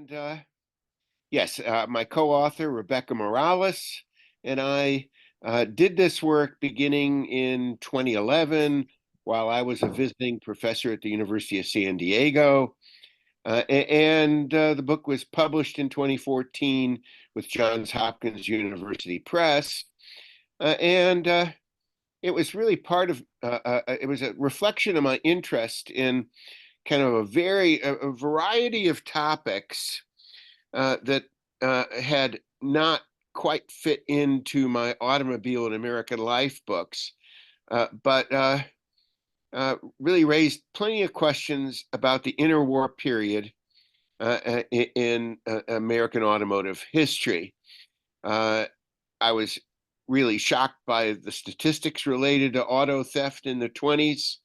And yes, my co-author, Rebecca Morales, and I did this work beginning in 2011 while I was a visiting professor at the University of San Diego. And the book was published in 2014 with Johns Hopkins University Press. And it was really it was a reflection of my interest in kind of a variety of topics that had not quite fit into my automobile and American life books, but really raised plenty of questions about the interwar period in American automotive history. I was really shocked by the statistics related to auto theft in the 20s,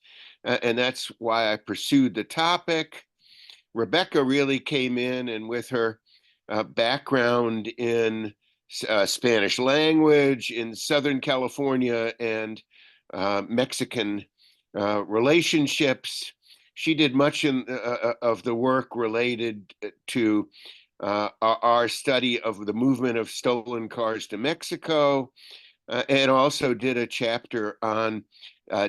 and that's why I pursued the topic. Rebecca really came in, and with her background in Spanish language in Southern California and Mexican relationships, she did much of the work related to our study of the movement of stolen cars to Mexico, and also did a chapter on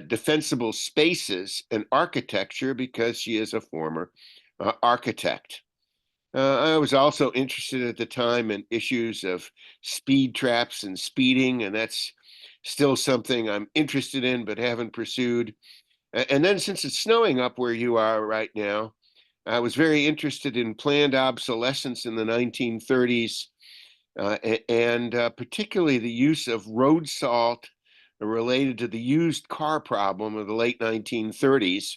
defensible spaces and architecture because she is a former architect. I was also interested at the time in issues of speed traps and speeding, and that's still something I'm interested in but haven't pursued. And then since it's snowing up where you are right now, I was very interested in planned obsolescence in the 1930s, and particularly the use of road salt related to the used car problem of the late 1930s,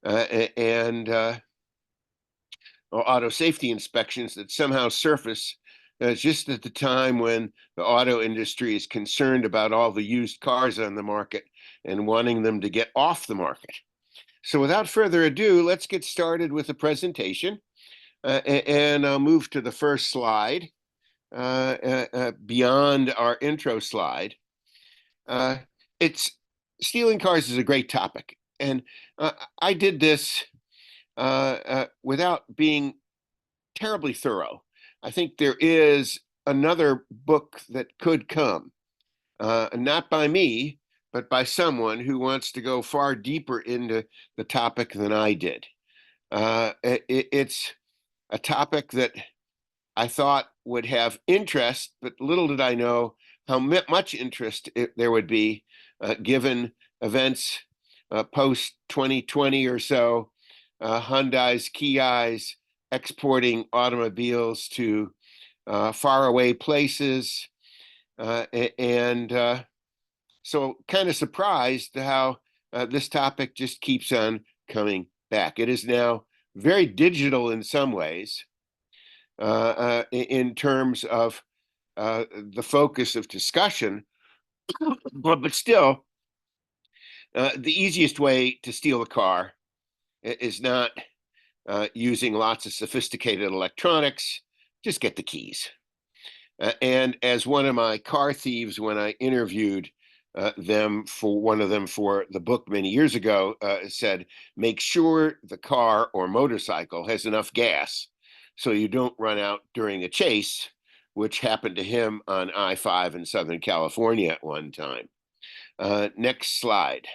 and auto safety inspections that somehow surface just at the time when the auto industry is concerned about all the used cars on the market and wanting them to get off the market. So without further ado, let's get started with the presentation. And I'll move to the first slide beyond our intro slide. It's stealing cars is a great topic. And I did this without being terribly thorough. I think there is another book that could come, not by me, but by someone who wants to go far deeper into the topic than I did. It's a topic that I thought would have interest, but little did I know how much interest there would be given events post 2020 or so, Hyundai's, Kia's exporting automobiles to faraway places, and so kind of surprised how this topic just keeps on coming back. It is now very digital in some ways, in terms of the focus of discussion, but still, the easiest way to steal a car is not using lots of sophisticated electronics. Just get the keys. And as one of my car thieves, when I interviewed one of them for the book many years ago, said, make sure the car or motorcycle has enough gas so you don't run out during a chase, which happened to him on I-5 in Southern California at one time. Next slide.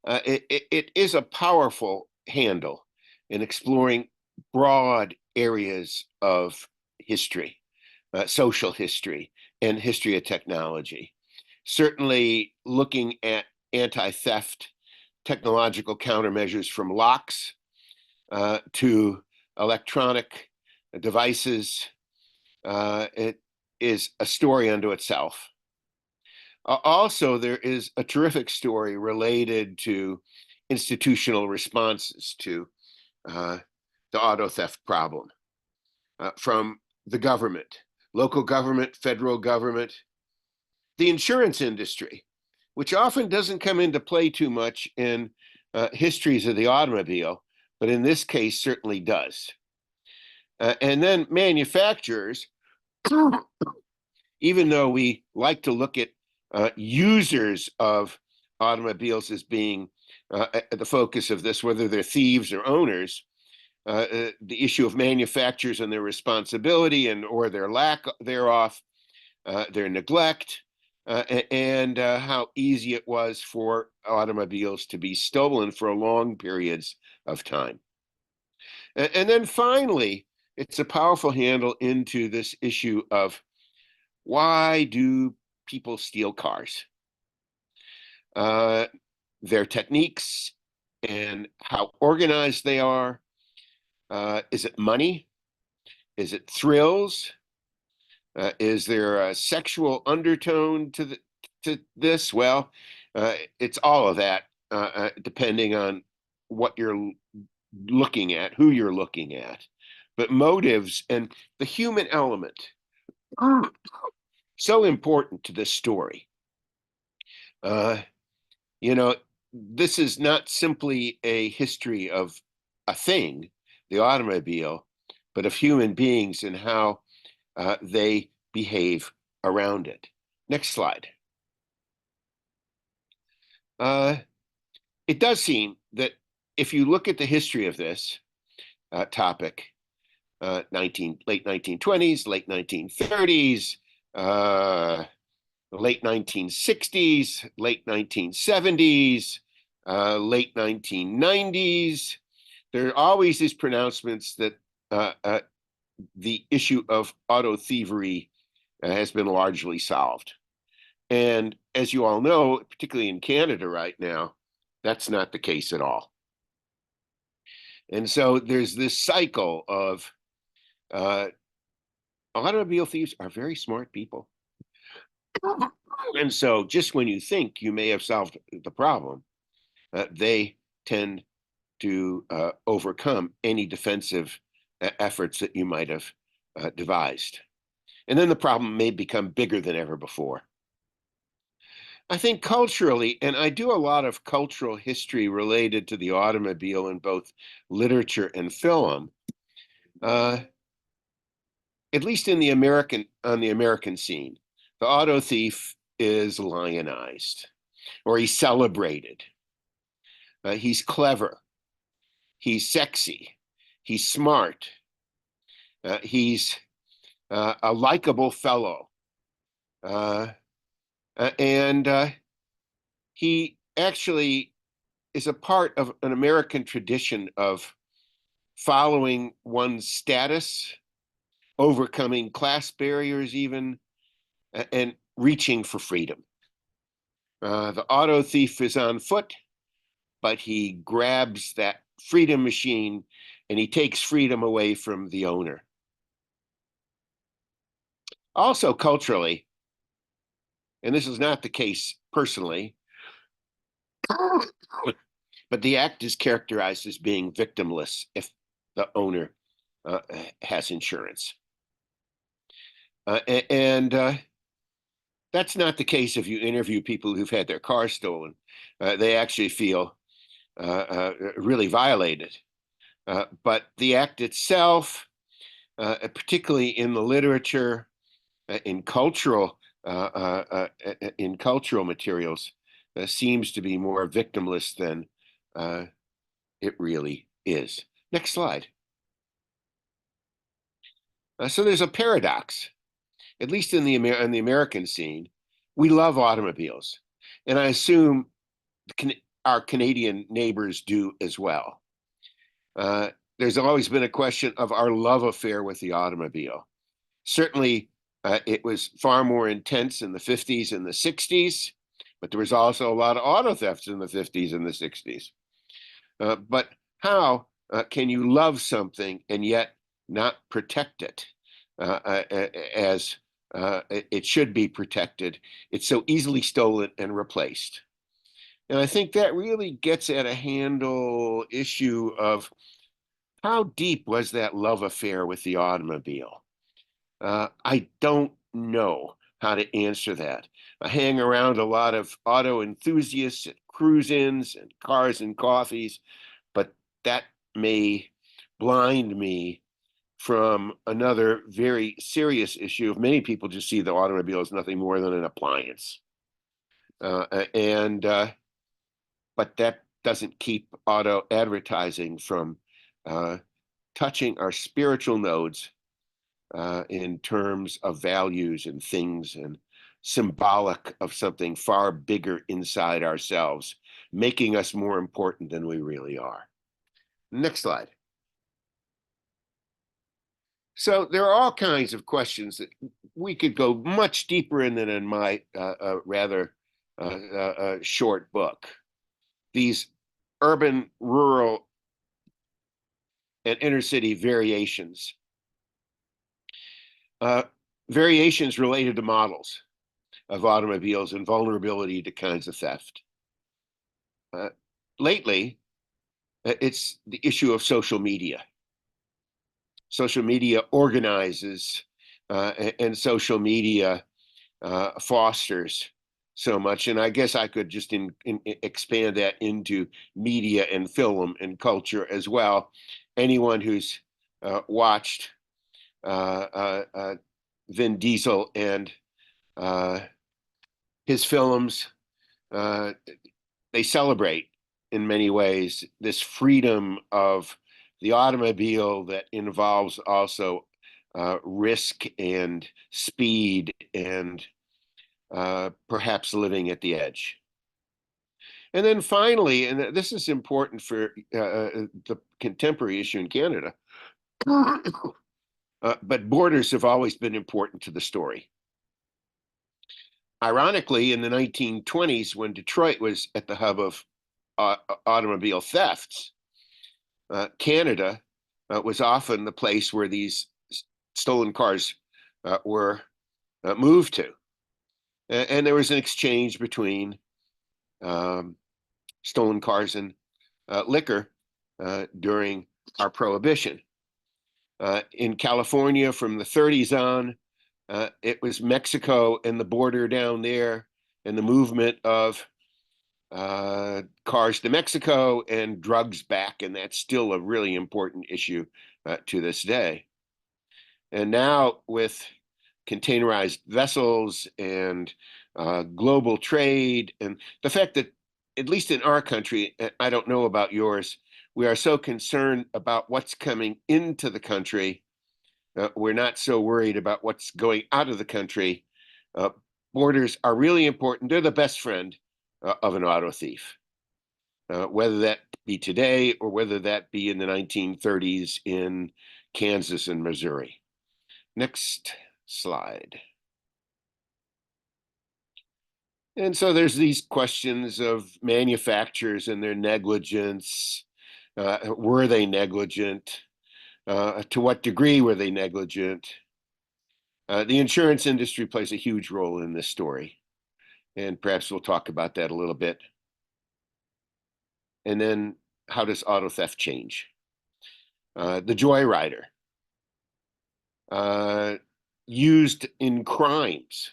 It is a powerful handle in exploring broad areas of history, social history, and history of technology. Certainly looking at anti-theft technological countermeasures from locks to electronic devices. It is a story unto itself. Also, there is a terrific story related to institutional responses to the auto theft problem from the government, local government, federal government, the insurance industry, which often doesn't come into play too much in histories of the automobile, but in this case certainly does. And then manufacturers, even though we like to look at users of automobiles as being at the focus of this, whether they're thieves or owners, the issue of manufacturers and their responsibility and or their lack thereof, their neglect, and how easy it was for automobiles to be stolen for long periods of time. And then finally, it's a powerful handle into this issue of why do people steal cars? Their techniques and how organized they are. Is it money? Is it thrills? Is there a sexual undertone to this? Well, it's all of that, depending on what you're looking at, who you're looking at. But motives and the human element, so important to this story. You know, this is not simply a history of a thing, the automobile, but of human beings and how they behave around it. Next slide. It does seem that if you look at the history of this topic, late 1920s, late 1930s, late 1960s, late 1970s, late 1990s, there are always these pronouncements that the issue of auto thievery has been largely solved. And as you all know, particularly in Canada right now, that's not the case at all. And so there's this cycle of automobile thieves are very smart people. And so just when you think you may have solved the problem, they tend to overcome any defensive efforts that you might have devised. And then the problem may become bigger than ever before. I think culturally, and I do a lot of cultural history related to the automobile in both literature and film, at least in the American scene, the auto thief is lionized, or he's celebrated. He's clever. He's sexy. He's smart. He's a likable fellow. And he actually is a part of an American tradition of following one's status, overcoming class barriers even, and reaching for freedom. The auto thief is on foot, but he grabs that freedom machine and he takes freedom away from the owner. Also culturally, and this is not the case personally, but the act is characterized as being victimless if the owner has insurance. And that's not the case if you interview people who've had their car stolen. They actually feel really violated. But the act itself, particularly in the literature, in cultural materials, seems to be more victimless than it really is. Next slide. So there's a paradox, at least in the American scene. We love automobiles, and I assume our Canadian neighbors do as well. There's always been a question of our love affair with the automobile. Certainly, it was far more intense in the 50s and the 60s, but there was also a lot of auto thefts in the 50s and the 60s. But how can you love something and yet not protect it as it should be protected? It's so easily stolen and replaced. And I think that really gets at a handle issue of how deep was that love affair with the automobile? I don't know how to answer that. I hang around a lot of auto enthusiasts at cruise-ins and cars and coffees, but that may blind me from another very serious issue of many people just see the automobile as nothing more than an appliance. But that doesn't keep auto advertising from touching our spiritual nodes in terms of values and things and symbolic of something far bigger inside ourselves, making us more important than we really are. Next slide. So there are all kinds of questions that we could go much deeper in than in my rather short book. These urban, rural, and inner city variations. Variations related to models of automobiles and vulnerability to kinds of theft. Lately, it's the issue of social media. Social media organizes and social media fosters so much. And I guess I could just expand that into media and film and culture as well. Anyone who's watched Vin Diesel and his films, they celebrate in many ways this freedom of the automobile that involves also risk and speed and perhaps living at the edge. And then finally, and this is important for the contemporary issue in Canada, but borders have always been important to the story. Ironically, in the 1920s, when Detroit was at the hub of automobile thefts, Canada was often the place where these stolen cars were moved to. And there was an exchange between stolen cars and liquor during our prohibition. In California from the 30s on, it was Mexico and the border down there and the movement of cars to Mexico and drugs back. And that's still a really important issue to this day. And now with containerized vessels and global trade and the fact that, at least in our country, I don't know about yours, we are so concerned about what's coming into the country. We're not so worried about what's going out of the country. Borders are really important. They're the best friend of an auto thief, whether that be today or whether that be in the 1930s in Kansas and Missouri. Next slide. And so there's these questions of manufacturers and their negligence. Were they negligent? To what degree were they negligent? The insurance industry plays a huge role in this story. And perhaps we'll talk about that a little bit. And then how does auto theft change? The joyrider, used in crimes,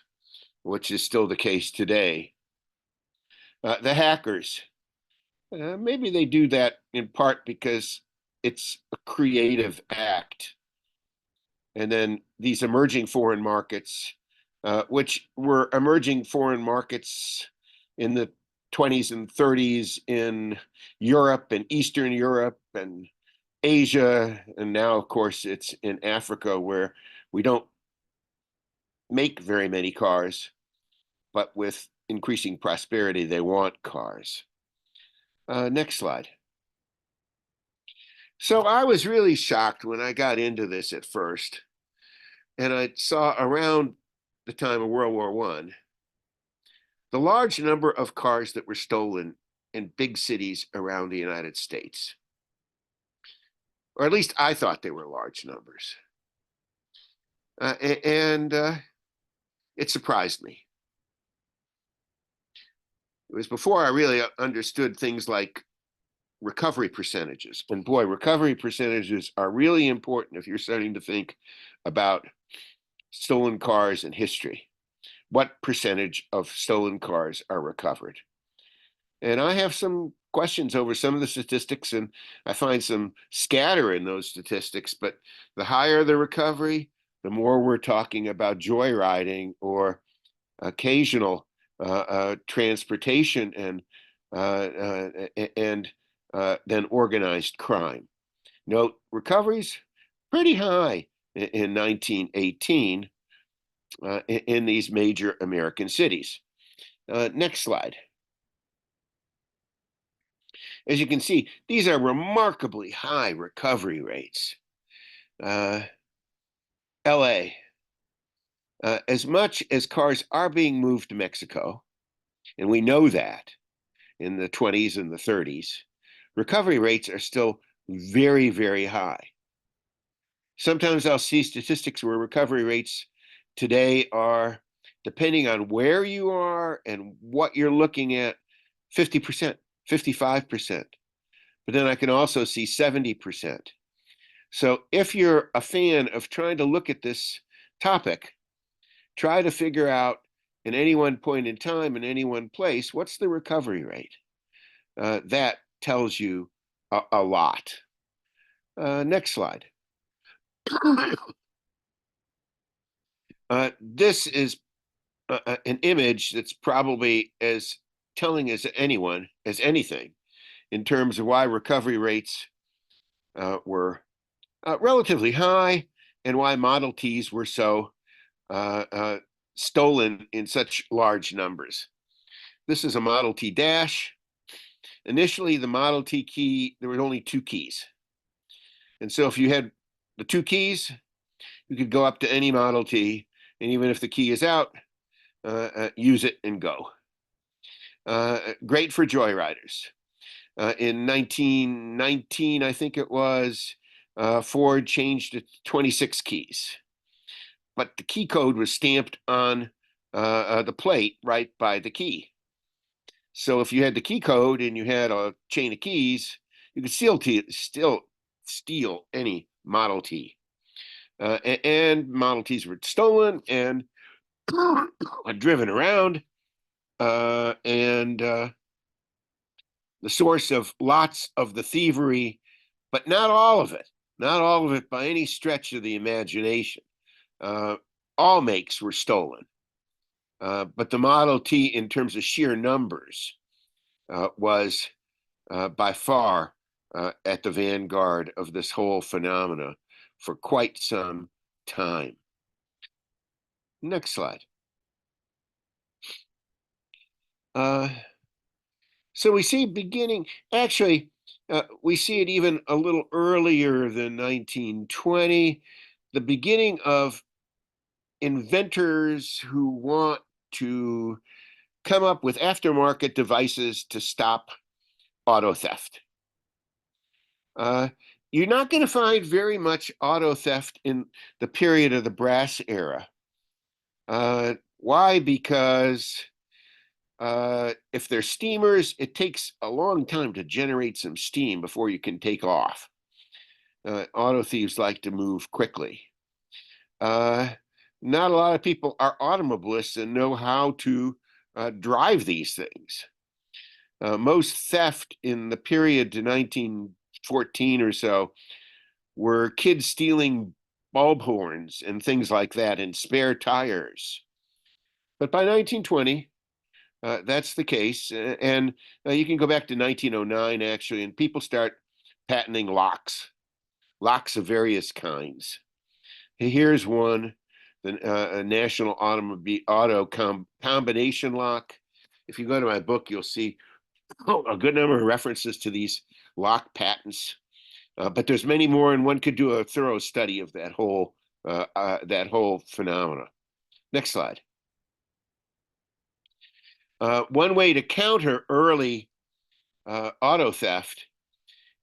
which is still the case today. The hackers, maybe they do that in part because it's a creative act. And then these emerging foreign markets, which were emerging foreign markets in the 20s and 30s in Europe and Eastern Europe and Asia. And now, of course, it's in Africa where we don't make very many cars, but with increasing prosperity, they want cars. Next slide. So I was really shocked when I got into this at first, and I saw around the time of World War I, the large number of cars that were stolen in big cities around the United States. Or at least I thought they were large numbers. And it surprised me. It was before I really understood things like recovery percentages. And boy, recovery percentages are really important if you're starting to think about stolen cars in history. What percentage of stolen cars are recovered? And I have some questions over some of the statistics, and I find some scatter in those statistics, but the higher the recovery, the more we're talking about joyriding or occasional transportation and then organized crime. Note, recoveries pretty high in 1918 in these major American cities. Next slide. As you can see, these are remarkably high recovery rates. LA, as much as cars are being moved to Mexico, and we know that in the 20s and the 30s, recovery rates are still very, very high. Sometimes I'll see statistics where recovery rates today are, depending on where you are and what you're looking at, 50%, 55%. But then I can also see 70%. So if you're a fan of trying to look at this topic, try to figure out in any one point in time, in any one place, what's the recovery rate? That tells you a lot. Next slide. This is an image that's probably as telling as anything, in terms of why recovery rates were relatively high and why Model Ts were so stolen in such large numbers. This is a Model T dash. Initially, the Model T key, there were only 2 keys. And so if you had the 2 keys, you could go up to any Model T, and even if the key is out, use it and go. Great for joyriders. In 1919, I think it was, Ford changed it to 26 keys. But the key code was stamped on the plate right by the key. So if you had the key code and you had a chain of keys, you could still steal any Model T. And Model Ts were stolen and driven around, and the source of lots of the thievery, but not all of it by any stretch of the imagination. All makes were stolen. But the Model T, in terms of sheer numbers, was by far at the vanguard of this whole phenomena for quite some time. Next slide. So we see beginning, actually, we see it even a little earlier than 1920, the beginning of inventors who want to come up with aftermarket devices to stop auto theft. You're not going to find very much auto theft in the period of the brass era. Why? Because if they're steamers, it takes a long time to generate some steam before you can take off. Auto thieves like to move quickly. Not a lot of people are automobilists and know how to drive these things. Most theft in the period to 1914 or so were kids stealing bulb horns and things like that and spare tires. But by 1920, that's the case. And you can go back to 1909, actually, and people start patenting locks of various kinds. Here's one, the National Auto Combination Lock. If you go to my book, you'll see a good number of references to these lock patents. But there's many more, and one could do a thorough study of that whole phenomena. Next slide. One way to counter early auto theft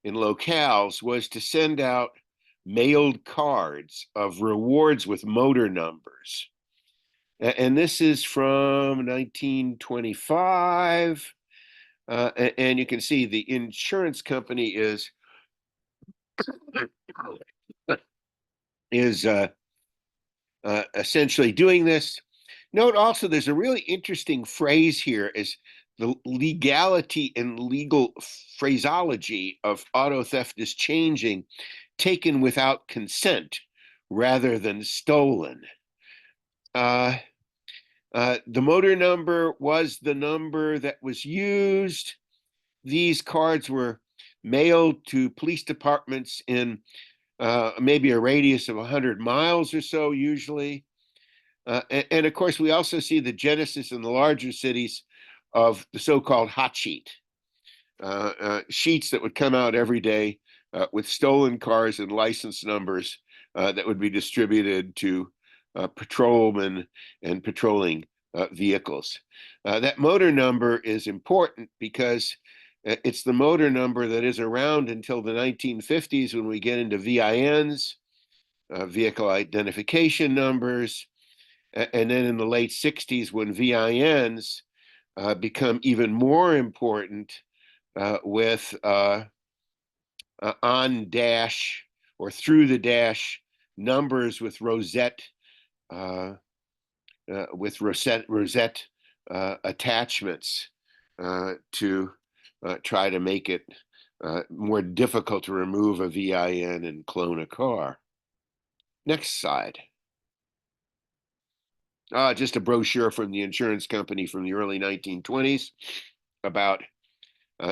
in locales was to send out mailed cards of rewards with motor numbers. And this is from 1925. And you can see the insurance company is essentially doing this. Note also there's a really interesting phrase here, is the legality and legal phraseology of auto theft is changing, taken without consent rather than stolen. The motor number was the number that was used. These cards were mailed to police departments in maybe a radius of 100 miles or so, usually. And of course, we also see the genesis in the larger cities of the so-called hot sheet, sheets that would come out every day with stolen cars and license numbers that would be distributed to patrolmen and patrolling vehicles. That motor number is important because it's the motor number that is around until the 1950s when we get into VINs, vehicle identification numbers, and then in the late 60s when VINs become even more important with on dash or through the dash numbers with rosette attachments to try to make it more difficult to remove a VIN and clone a car. Next slide. Just a brochure from the insurance company from the early 1920s about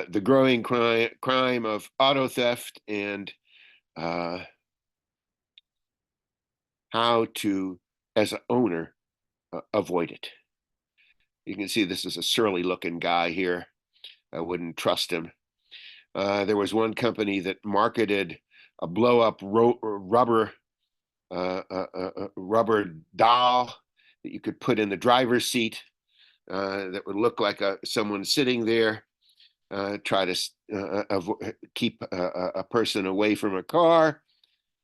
the growing crime of auto theft and how to, as an owner, avoid it. You can see this is a surly looking guy here. I wouldn't trust him. There was one company that marketed a blow up rubber doll that you could put in the driver's seat that would look like someone sitting there, try to keep a person away from a car.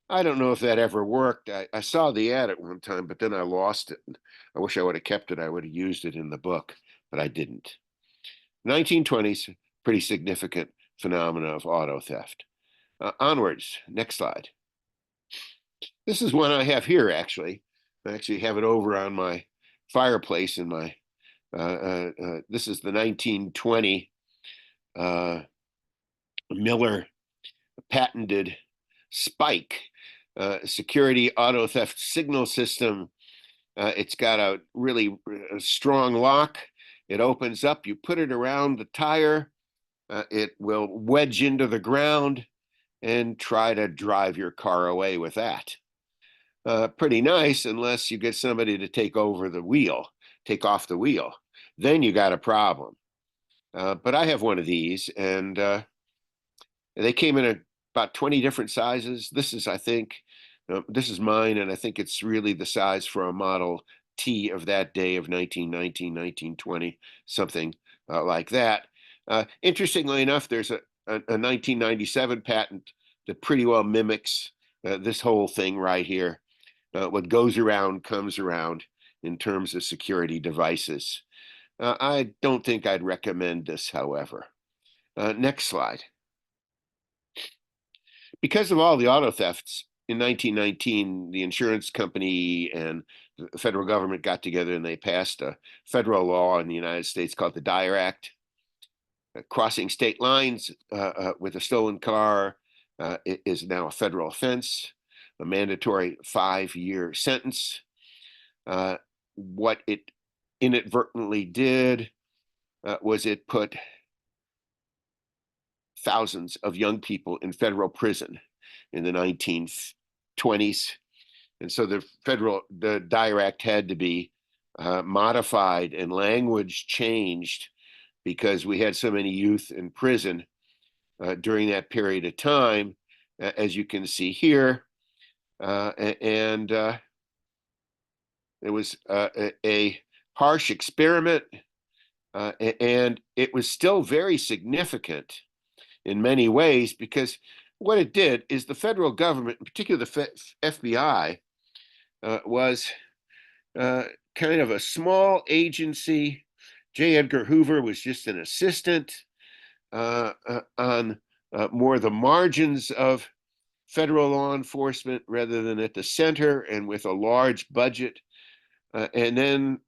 I don't know if that ever worked. I saw the ad at one time, but then I lost it. I wish I would have kept it. I would have used it in the book, but I didn't. 1920s, pretty significant phenomena of auto theft. Onwards, next slide. This is one I have here, actually. I actually have it over on my fireplace in my, this is the 1920 Miller patented Spike security auto theft signal system. It's got a really strong lock. It opens up, you put it around the tire, it will wedge into the ground and try to drive your car away with that. Pretty nice, unless you get somebody to take off the wheel. Then you got a problem. But I have one of these, and they came in about 20 different sizes. This is, I think, this is mine, and I think it's really the size for a Model T of that day of 1919, 1920, something like that. Interestingly enough, there's a 1997 patent that pretty well mimics this whole thing right here. What goes around comes around in terms of security devices. I don't think I'd recommend this, however. Next slide. Because of all the auto thefts in 1919, the insurance company and the federal government got together and they passed a federal law in the United States called the Dyer Act. Crossing state lines with a stolen car is now a federal offense, a mandatory 5-year sentence. What it inadvertently did was it put thousands of young people in federal prison in the 1920s. And so the Dyer Act had to be modified and language changed because we had so many youth in prison during that period of time, as you can see here. And it was a harsh experiment, and it was still very significant in many ways, because what it did is the federal government, in particular the FBI, was kind of a small agency. J. Edgar Hoover was just an assistant on more the margins of federal law enforcement rather than at the center and with a large budget. And then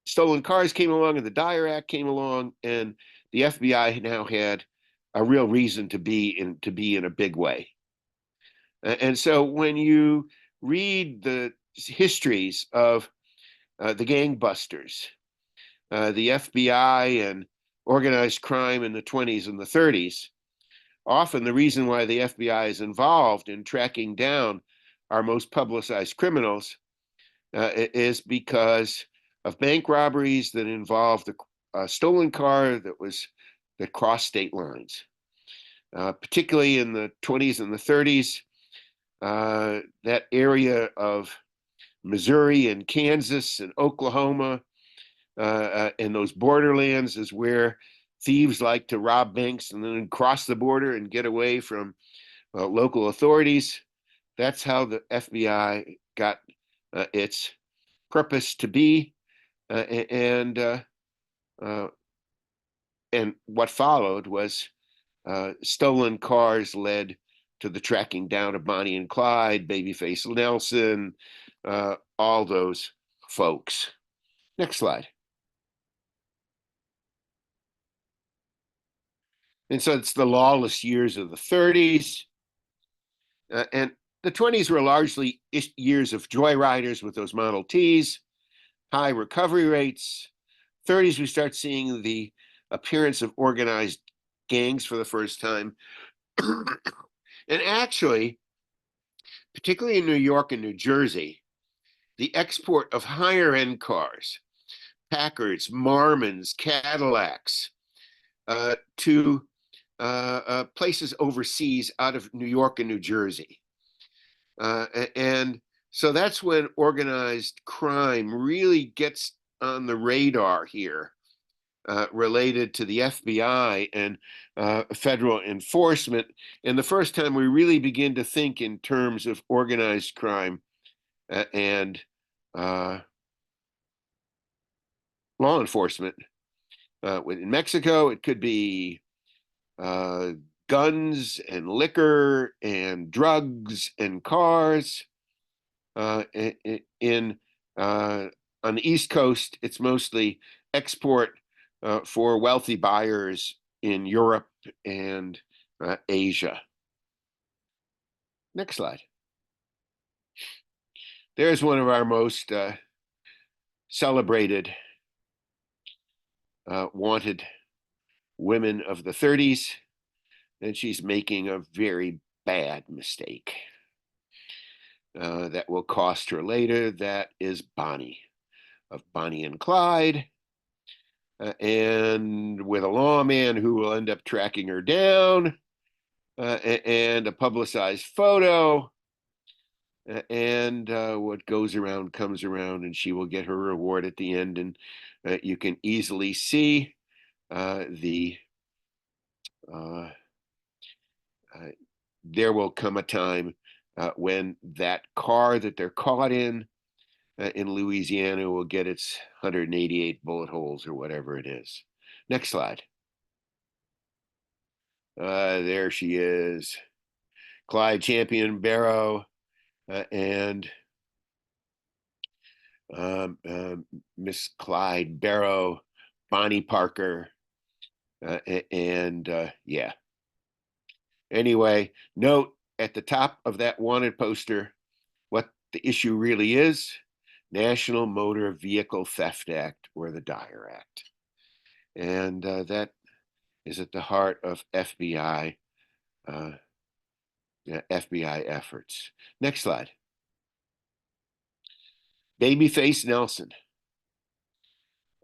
stolen cars came along and the Dyer Act came along, and the FBI now had a real reason to be in a big way. And so when you read the histories of the gangbusters, the FBI and organized crime in the 20s and the 30s, often the reason why the FBI is involved in tracking down our most publicized criminals is because of bank robberies that involved a stolen car that crossed state lines, particularly in the 20s and the 30s. That area of Missouri and Kansas and Oklahoma and those borderlands is where thieves like to rob banks and then cross the border and get away from local authorities. That's how the FBI got its purpose to be, and what followed was stolen cars led to the tracking down of Bonnie and Clyde, Babyface Nelson, all those folks. Next slide. And so it's the lawless years of the 30s. And the 20s were largely years of joyriders with those Model Ts, high recovery rates. 30s, we start seeing the appearance of organized gangs for the first time. And actually, particularly in New York and New Jersey, the export of higher end cars, Packards, Marmons, Cadillacs, to places overseas out of New York and New Jersey. And so that's when organized crime really gets on the radar here, related to the FBI and federal enforcement. And the first time we really begin to think in terms of organized crime and law enforcement. In Mexico, it could be guns and liquor and drugs and cars. On the East Coast, it's mostly export for wealthy buyers in Europe and Asia. Next slide. There's one of our most celebrated wanted women of the 30s, and she's making a very bad mistake that will cost her later. That is Bonnie, of Bonnie and Clyde, and with a lawman who will end up tracking her down, and a publicized photo, and what goes around comes around, and she will get her reward at the end. And you can easily see there will come a time when that car that they're caught in Louisiana will get its 188 bullet holes or whatever it is. Next slide. There she is, Clyde Champion Barrow and Miss Clyde Barrow, Bonnie Parker, and yeah. Anyway, note at the top of that wanted poster what the issue really is: National Motor Vehicle Theft Act, or the Dyer Act. And that is at the heart of FBI efforts. Next slide. Babyface Nelson,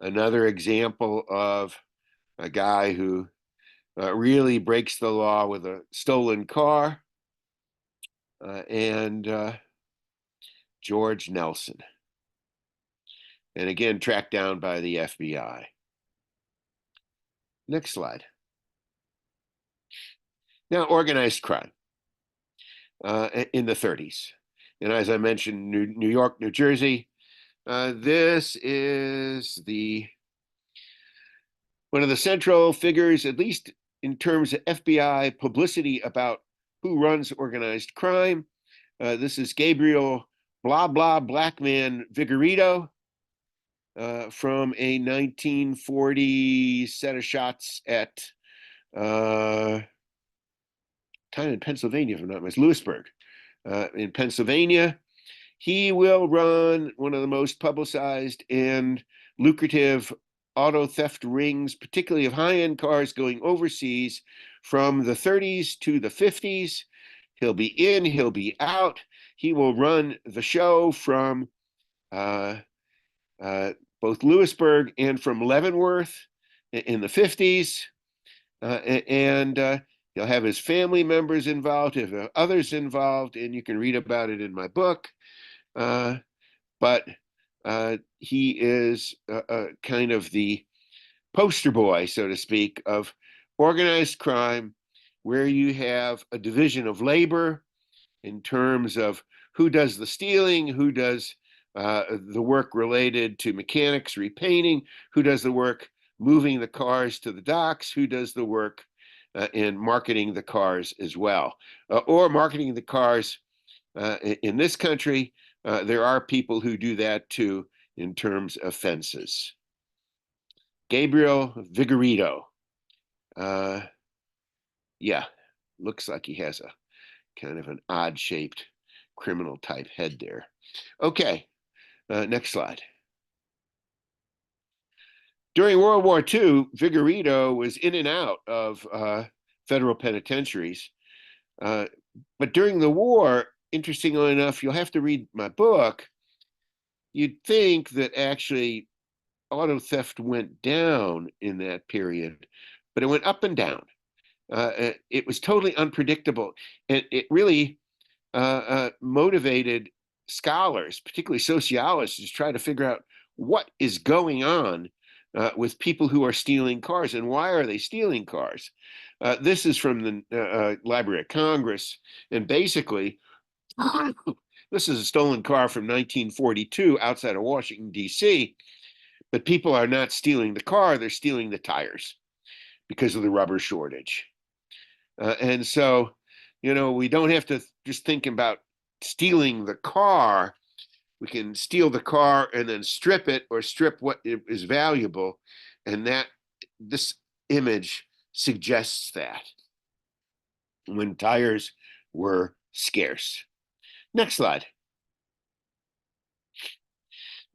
another example of a guy who really breaks the law with a stolen car, and George Nelson, and again tracked down by the FBI. Next slide. Now, organized crime in the 30s. And as I mentioned, New York, New Jersey, this is one of the central figures, at least in terms of FBI publicity about who runs organized crime. This is Gabriel Blah Blah Blackman Vigorito from a 1940 set of shots at time in Pennsylvania, if I'm not mistaken, Lewisburg, in Pennsylvania. He will run one of the most publicized and lucrative auto theft rings, particularly of high-end cars going overseas, from the 30s to the 50s. He'll be in, he'll be out. He will run the show from both Lewisburg and from Leavenworth in the 50s. And he'll have his family members involved, he'll have others involved, and you can read about it in my book. But he is kind of the poster boy, so to speak, of organized crime, where you have a division of labor in terms of who does the stealing, who does the work related to mechanics repainting, who does the work moving the cars to the docks, who does the work in marketing the cars as well, or marketing the cars in this country. There are people who do that too in terms of fences. Gabriel Vigorito. Yeah, looks like he has a kind of an odd-shaped criminal type head there. Okay, next slide. During World War II, Vigorito was in and out of federal penitentiaries. But during the war, interestingly enough, you'll have to read my book, you'd think that actually auto theft went down in that period, but it went up and down. It was totally unpredictable. And it really motivated scholars, particularly sociologists, to try to figure out what is going on with people who are stealing cars and why are they stealing cars. This is from the Library of Congress, and basically, this is a stolen car from 1942 outside of Washington, D.C., but people are not stealing the car, they're stealing the tires because of the rubber shortage. And so, you know, we don't have to just think about stealing the car. We can steal the car and then strip it or strip what is valuable. And that this image suggests that when tires were scarce. Next slide.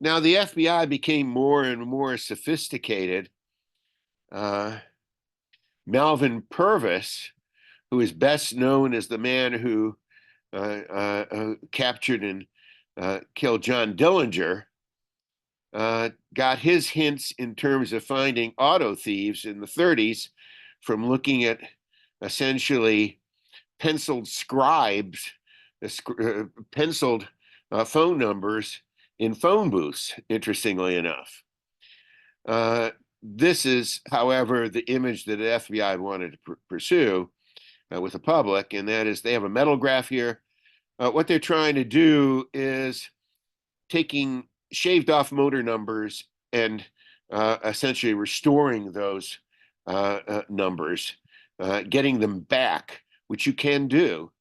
Now, the FBI became more and more sophisticated. Melvin Purvis, who is best known as the man who captured and killed John Dillinger, got his hints in terms of finding auto thieves in the 30s from looking at essentially penciled scribes, penciled phone numbers in phone booths, interestingly enough. This is, however, the image that the FBI wanted to pursue with the public, and that is they have a metal graph here. What they're trying to do is taking shaved off motor numbers and essentially restoring those numbers, getting them back, which you can do.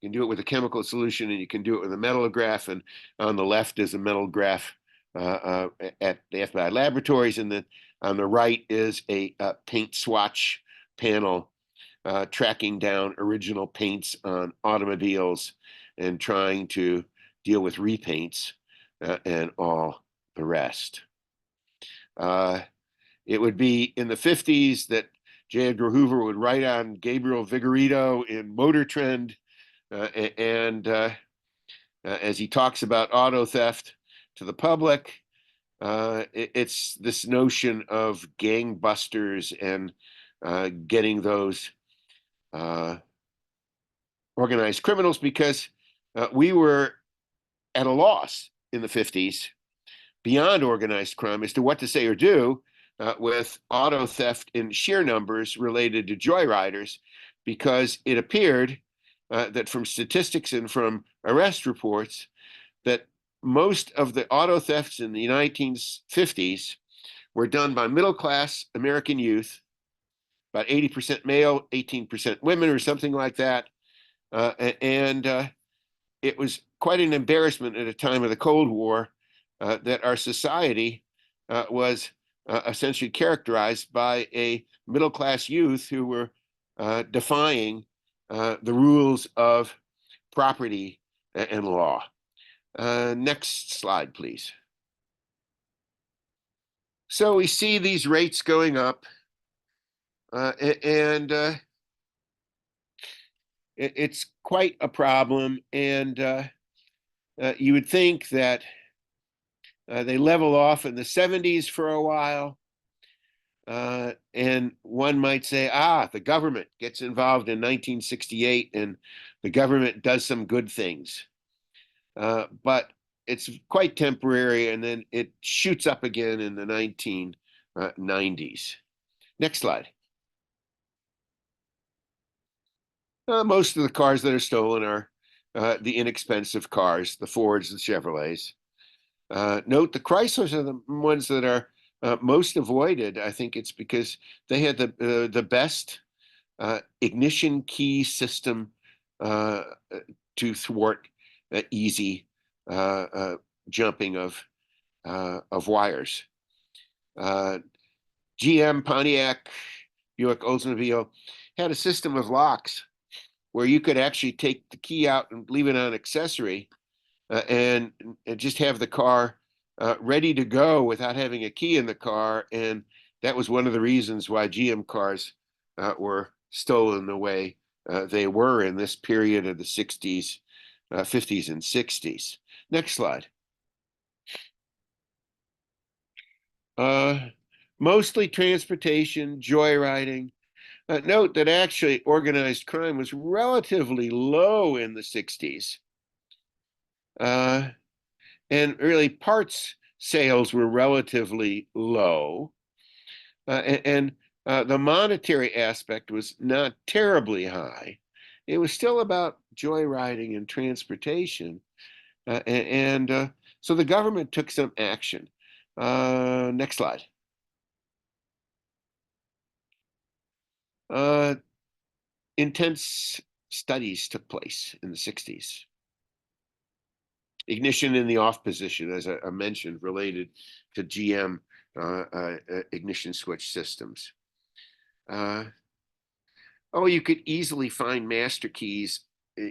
You can do it with a chemical solution, and you can do it with a metal graph. And on the left is a metal graph at the FBI laboratories, and then on the right is a paint swatch panel tracking down original paints on automobiles and trying to deal with repaints and all the rest. It would be in the 50s that J. Edgar Hoover would write on Gabriel Vigorito in Motor Trend, and as he talks about auto theft to the public, it's this notion of gangbusters and getting those organized criminals, because we were at a loss in the 50s beyond organized crime as to what to say or do with auto theft in sheer numbers related to joyriders, because it appeared that from statistics and from arrest reports that most of the auto thefts in the 1950s were done by middle-class American youth, about 80% male, 18% women, or something like that. And it was quite an embarrassment at a time of the Cold War that our society was essentially characterized by a middle-class youth who were defying the rules of property and law. Next slide, please. So we see these rates going up, and it's quite a problem, and you would think that they level off in the 70s for a while. And one might say, the government gets involved in 1968 and the government does some good things. But it's quite temporary, and then it shoots up again in the 1990s. Next slide. Most of the cars that are stolen are the inexpensive cars, the Fords, the Chevrolets. Note the Chryslers are the ones that are most avoided. I think it's because they had the best ignition key system to thwart easy jumping of wires. GM, Pontiac, Buick, Oldsmobile had a system of locks where you could actually take the key out and leave it on accessory and just have the car ready to go without having a key in the car. And that was one of the reasons why GM cars were stolen the way they were in this period of the 60s, 50s, and 60s. Next slide. Mostly transportation, joyriding. Note that actually organized crime was relatively low in the 60s. And really parts sales were relatively low. And the monetary aspect was not terribly high. It was still about joyriding and transportation. So the government took some action. Next slide. Intense studies took place in the 60s. Ignition in the off position, as I mentioned, related to GM ignition switch systems. You could easily find master keys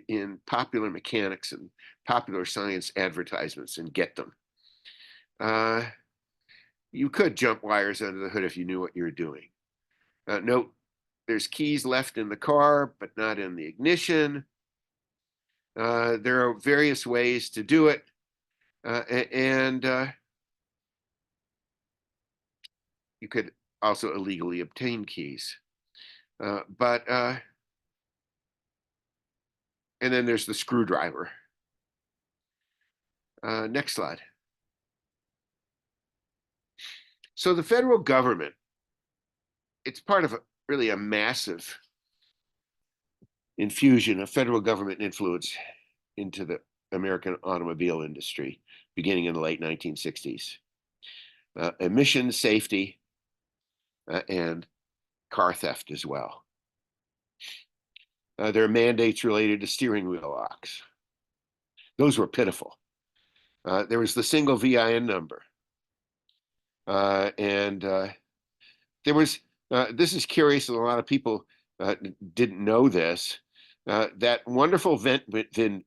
in Popular Mechanics and Popular Science advertisements and get them. You could jump wires under the hood if you knew what you were doing. Note, there's keys left in the car, but not in the ignition. There are various ways to do it. You could also illegally obtain keys. And then there's the screwdriver. Next slide. So the federal government, it's part of really a massive infusion of federal government influence into the American automobile industry, beginning in the late 1960s. Emission safety and car theft as well. There are mandates related to steering wheel locks. Those were pitiful. There was the single VIN number. There was, this is curious, and a lot of people didn't know this, that wonderful vent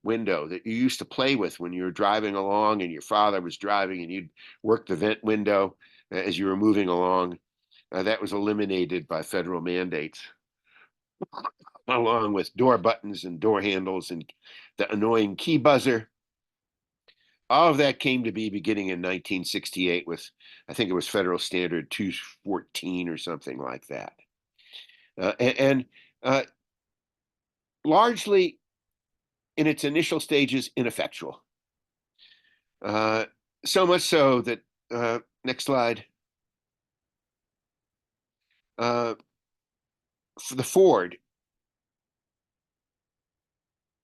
window that you used to play with when you were driving along and your father was driving and you'd work the vent window as you were moving along, that was eliminated by federal mandates, along with door buttons and door handles and the annoying key buzzer. All of that came to be beginning in 1968 with, I think it was Federal Standard 214 or something like that. Largely in its initial stages, ineffectual. So much so that, next slide, for the Ford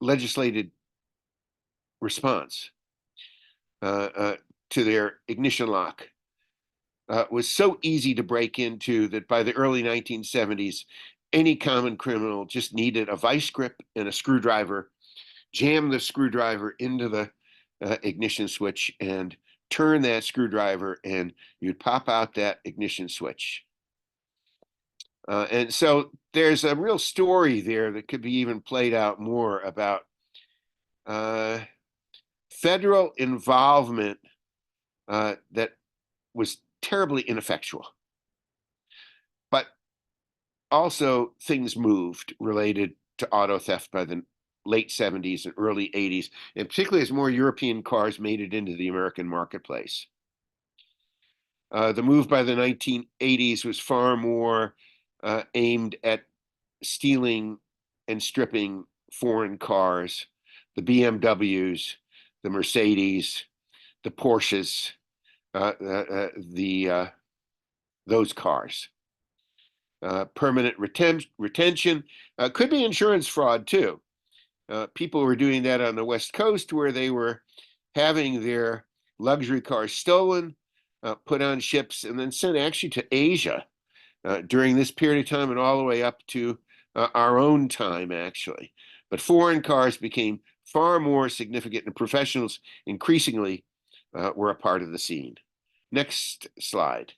legislated response to their ignition lock was so easy to break into that by the early 1970s, any common criminal just needed a vice grip and a screwdriver, jam the screwdriver into the ignition switch and turn that screwdriver, and you'd pop out that ignition switch. And so there's a real story there that could be even played out more about federal involvement that was terribly ineffectual. But also things moved related to auto theft by the late 70s and early 80s, and particularly as more European cars made it into the American marketplace. The move by the 1980s was far more aimed at stealing and stripping foreign cars, the BMWs, the Mercedes, the Porsches, those cars. Permanent retention could be insurance fraud too. People were doing that on the West Coast, where they were having their luxury cars stolen, put on ships, and then sent actually to Asia during this period of time and all the way up to our own time, actually. But foreign cars became far more significant, and professionals increasingly were a part of the scene. Next slide.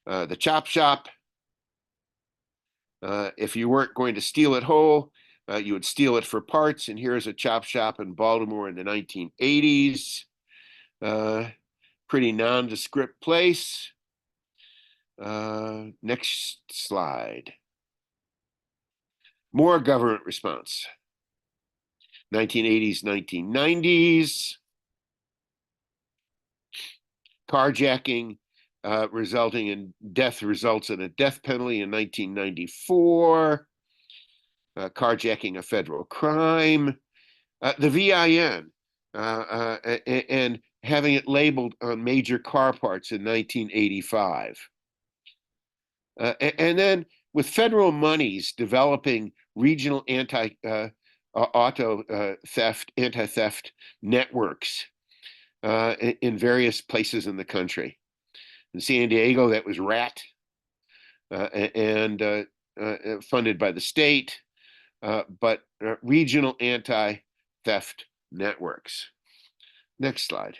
The chop shop. If you weren't going to steal it whole, you would steal it for parts. And here's a chop shop in Baltimore in the 1980s. Pretty nondescript place. Next slide. More government response. 1980s, 1990s. Carjacking resulting in death results in a death penalty in 1994. Carjacking a federal crime. The VIN and having it labeled on major car parts in 1985. And then with federal monies developing regional anti-theft networks in various places in the country. In San Diego, that was RAT, and funded by the state, but regional anti-theft networks. Next slide.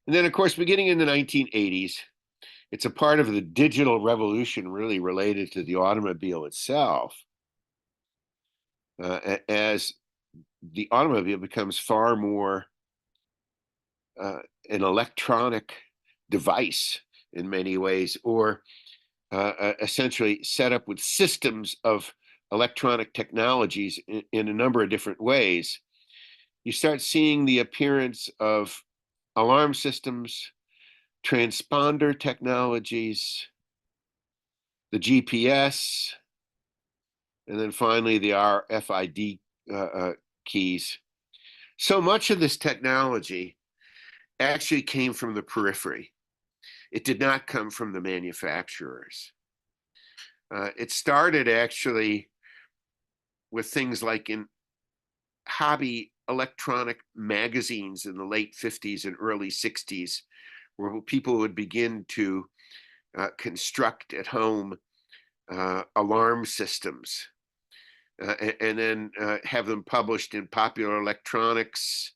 And then, of course, beginning in the 1980s, it's a part of the digital revolution really related to the automobile itself, as the automobile becomes far more an electronic device in many ways, or essentially set up with systems of electronic technologies in a number of different ways. You start seeing the appearance of alarm systems, transponder technologies, the GPS, and then finally the RFID keys. So much of this technology actually came from the periphery. It did not come from the manufacturers. It started actually with things like in hobby electronic magazines in the late 50s and early 60s, where people would begin to construct at home alarm systems and then have them published in Popular Electronics.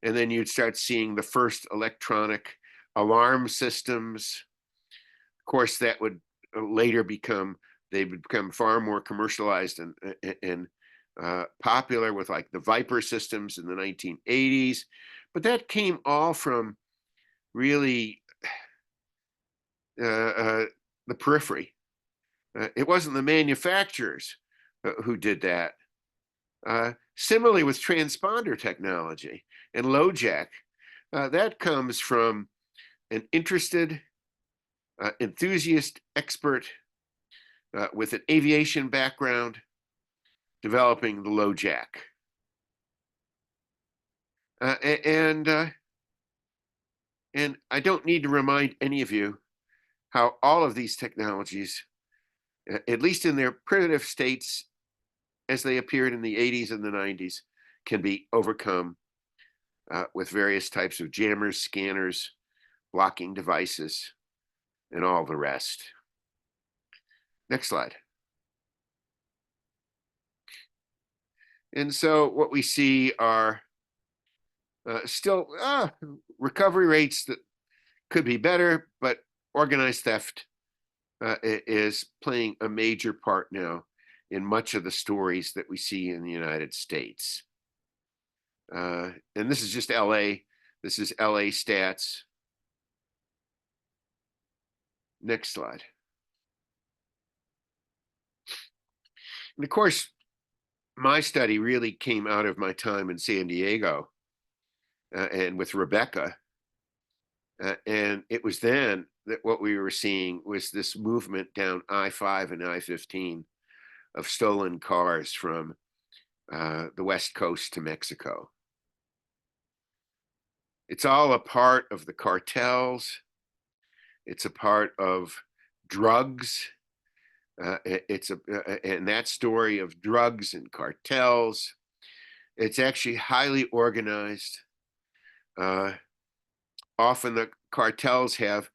And then you'd start seeing the first electronic alarm systems. Of course, that would later they would become far more commercialized and popular with like the Viper systems in the 1980s. But that came all from really the periphery. It wasn't the manufacturers who did that. Similarly with transponder technology and LoJack, that comes from an interested, enthusiast expert with an aviation background developing the LoJack. And I don't need to remind any of you how all of these technologies, at least in their primitive states as they appeared in the 80s and the 90s, can be overcome with various types of jammers, scanners, blocking devices, and all the rest. Next slide. And so what we see are still recovery rates that could be better, but organized theft is playing a major part now in much of the stories that we see in the United States. And this is just LA. This is LA stats. Next slide. And of course, my study really came out of my time in San Diego and with Rebecca. And it was then that what we were seeing was this movement down I-5 and I-15 of stolen cars from the West Coast to Mexico. It's all a part of the cartels. It's a part of drugs. And that story of drugs and cartels, it's actually highly organized. Often the cartels have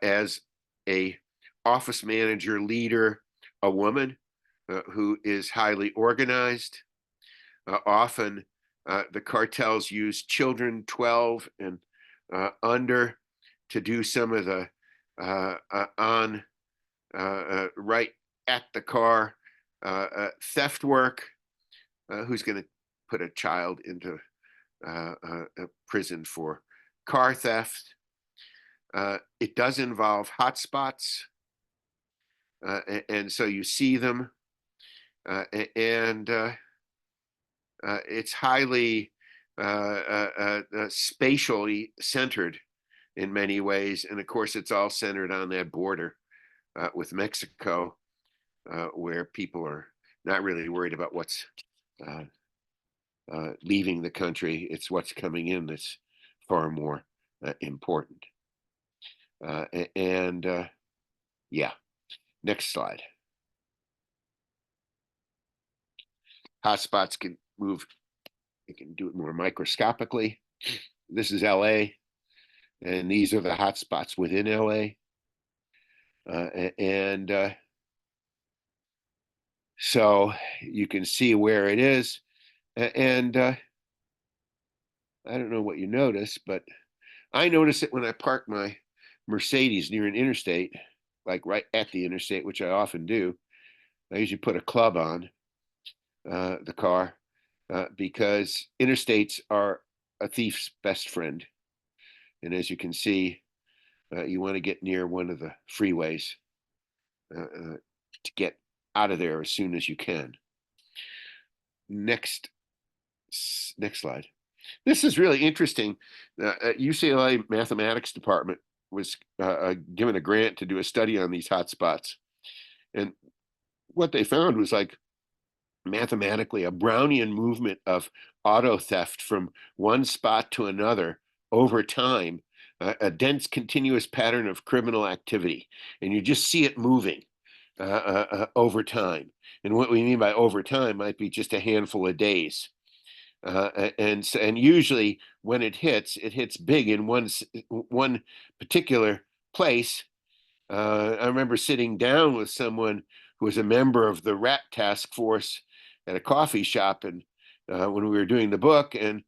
as a office manager leader a woman who is highly organized. Often the cartels use children 12 and under to do some of the right at the car theft work. Who's going to put a child into a prison for car theft? It does involve hotspots, and so you see them, and it's highly spatially centered in many ways, and of course it's all centered on that border with Mexico, where people are not really worried about what's leaving the country. It's what's coming in that's far more important. Yeah, next slide. Hotspots can move, you can do it more microscopically. This is LA, and these are the hotspots within LA. So you can see where it is. And I don't know what you notice, but I notice it when I park my Mercedes near an interstate, like right at the interstate, which I often do. I usually put a club on the car because interstates are a thief's best friend. And as you can see, you want to get near one of the freeways to get out of there as soon as you can. Next slide. This is really interesting. UCLA mathematics department was given a grant to do a study on these hotspots. And what they found was like mathematically a Brownian movement of auto theft from one spot to another over time, a dense continuous pattern of criminal activity. And you just see it moving over time. And what we mean by over time might be just a handful of days. And usually when it hits big in one particular place. I remember sitting down with someone who was a member of the rat task force at a coffee shop, and when we were doing the book, and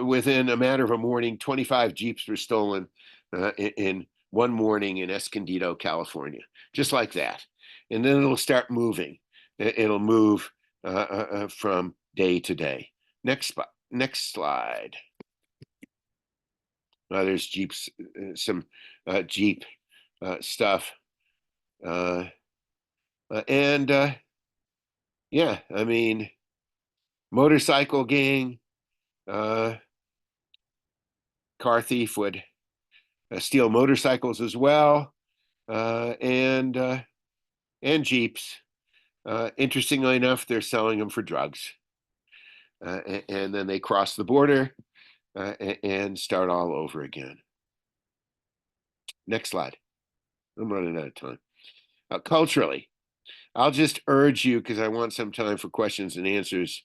within a matter of a morning, 25 Jeeps were stolen in one morning in Escondido, California, just like that. And then it'll start moving. It'll move from day to day. Next slide. There's Jeeps, some Jeep stuff. Yeah, I mean, motorcycle gang, car thief would steal motorcycles as well, and Jeeps. Interestingly enough, they're selling them for drugs. And then they cross the border and start all over again. Next slide. I'm running out of time. Culturally, I'll just urge you, because I want some time for questions and answers,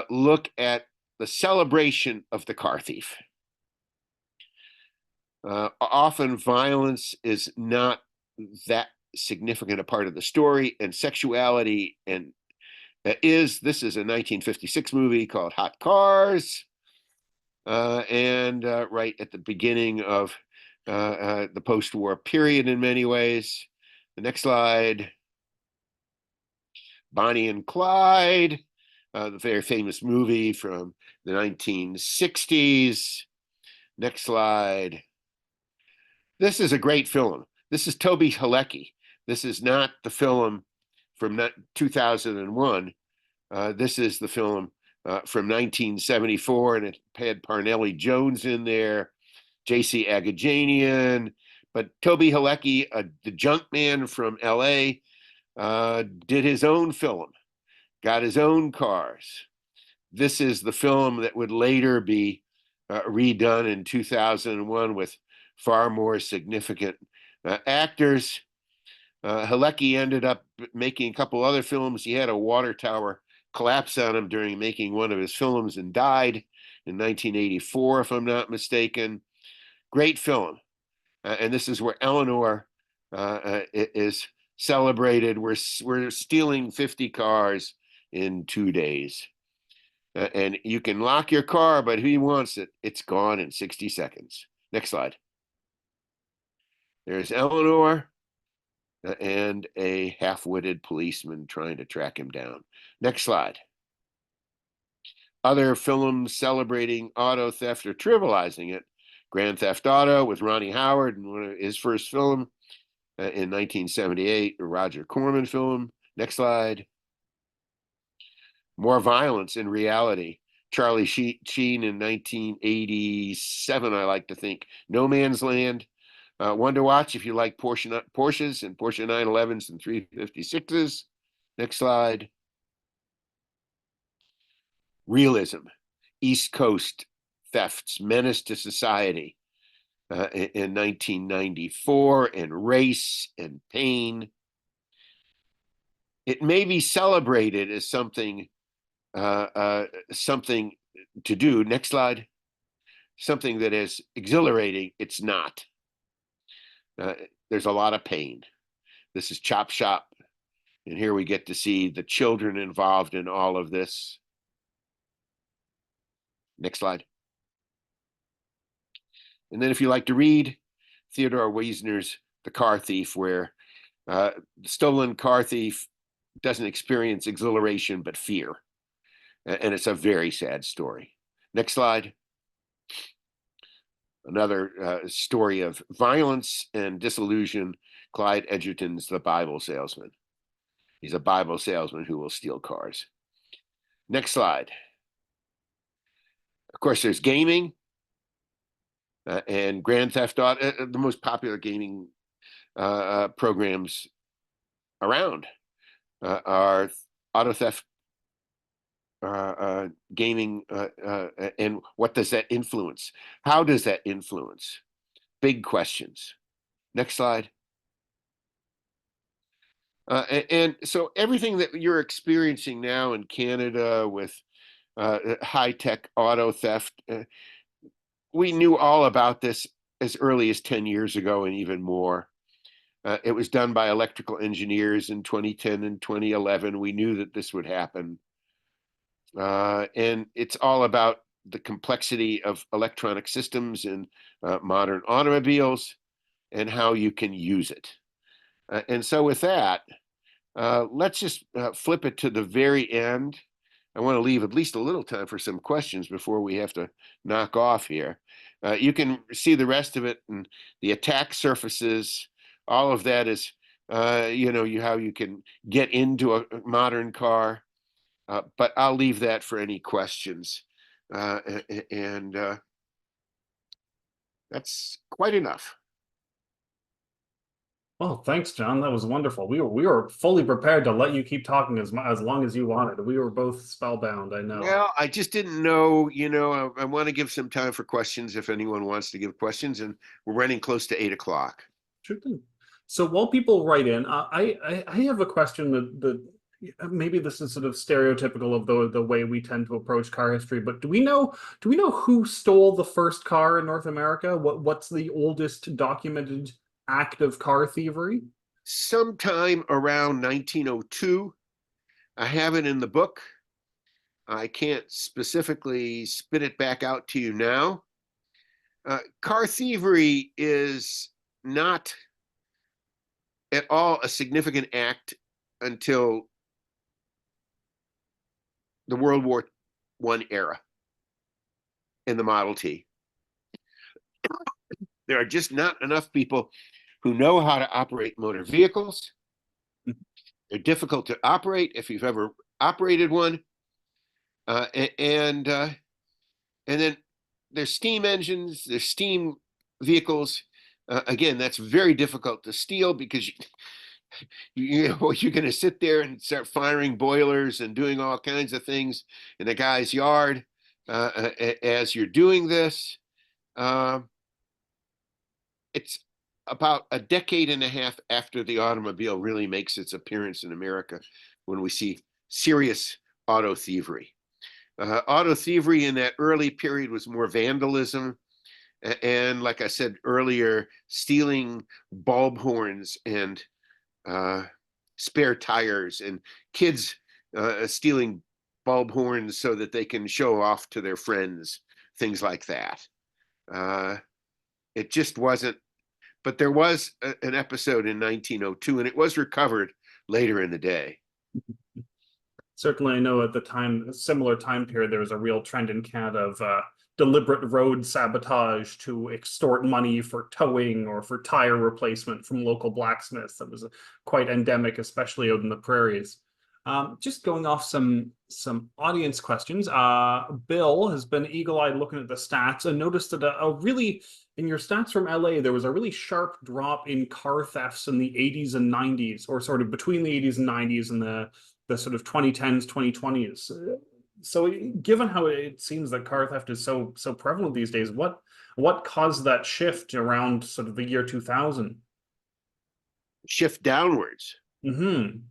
look at the celebration of the car thief. Often violence is not that significant a part of the story, and sexuality and this is a 1956 movie called Hot Cars, and right at the beginning of the post-war period in many ways. The next slide. Bonnie and Clyde, the very famous movie from the 1960s. Next slide. This is a great film. This is Toby Halecki. This is not the film from 2001. This is the film from 1974, and it had Parnelli Jones in there, J.C. Agajanian, but Toby Halecki, the junk man from L.A., did his own film, got his own cars. This is the film that would later be redone in 2001 with far more significant actors. Halecki ended up making a couple other films. He had a water tower collapse on him during making one of his films and died in 1984, if I'm not mistaken. Great film. And this is where Eleanor is celebrated. We're stealing 50 cars in 2 days. And you can lock your car, but if he wants it, it's gone in 60 seconds. Next slide. There's Eleanor and a half-witted policeman trying to track him down. Next slide. Other films celebrating auto theft or trivializing it. Grand Theft Auto with Ronnie Howard in one of his first film in 1978, a Roger Corman film. Next slide. More violence in reality. Charlie Sheen in 1987, I like to think. No Man's Land. One to watch if you like Porsches and Porsche 911s and 356s. Next slide. Realism. East Coast thefts, menace to society in 1994, and Race and Pain. It may be celebrated as something something to do. Next slide. Something that is exhilarating. It's not. There's a lot of pain. This is Chop Shop. And here we get to see the children involved in all of this. Next slide. And then if you like to read, Theodore Wiesner's The Car Thief, where the stolen car thief doesn't experience exhilaration, but fear. And it's a very sad story. Next slide. Another story of violence and disillusion. Clyde Edgerton's The Bible Salesman. He's a Bible salesman who will steal cars. Next slide. Of course, there's gaming and Grand Theft Auto, the most popular gaming programs around are auto theft, gaming, and what does that influence? How does that influence? Big questions. Next slide. And so everything that you're experiencing now in Canada with high-tech auto theft, we knew all about this as early as 10 years ago and even more. It was done by electrical engineers in 2010 and 2011. We knew that this would happen. And it's all about the complexity of electronic systems in modern automobiles and how you can use it. And so with that, let's just flip it to the very end. I want to leave at least a little time for some questions before we have to knock off here. You can see the rest of it and the attack surfaces. All of that is, how you can get into a modern car. But I'll leave that for any questions. And that's quite enough. Well, thanks, John. That was wonderful. We were fully prepared to let you keep talking as long as you wanted. We were both spellbound, I know. Well, I just didn't know, I want to give some time for questions if anyone wants to give questions, and we're running close to 8 o'clock. Sure thing. So while people write in, I have a question that maybe this is sort of stereotypical of the way we tend to approach car history, but do we know who stole the first car in North America? What's the oldest documented act of car thievery? Sometime around 1902. I have it in the book. I can't specifically spit it back out to you now. Car thievery is not at all a significant act until the World War I era in the Model T. There are just not enough people who know how to operate motor vehicles They're difficult to operate if you've ever operated one. And then there's steam engines, there's steam vehicles. Again, that's very difficult to steal because you're going to sit there and start firing boilers and doing all kinds of things in a guy's yard as you're doing this. It's about a decade and a half after the automobile really makes its appearance in America when we see serious auto thievery. Auto thievery in that early period was more vandalism. And like I said earlier, stealing bulb horns and spare tires, and kids stealing bulb horns so that they can show off to their friends, things like that. It just wasn't, but there was an episode in 1902, and it was recovered later in the day. Certainly, I know at the time, a similar time period, there was a real trend in Canada of deliberate road sabotage to extort money for towing or for tire replacement from local blacksmiths. That was quite endemic, especially out in the prairies. Just going off some audience questions. Bill has been eagle-eyed looking at the stats and noticed that in your stats from LA, there was a really sharp drop in car thefts in the 80s and 90s, or sort of between the 80s and 90s and the sort of 2010s, 2020s. So given how it seems that car theft is so prevalent these days, what caused that shift around sort of the year 2000? Shift downwards. Mm-hmm.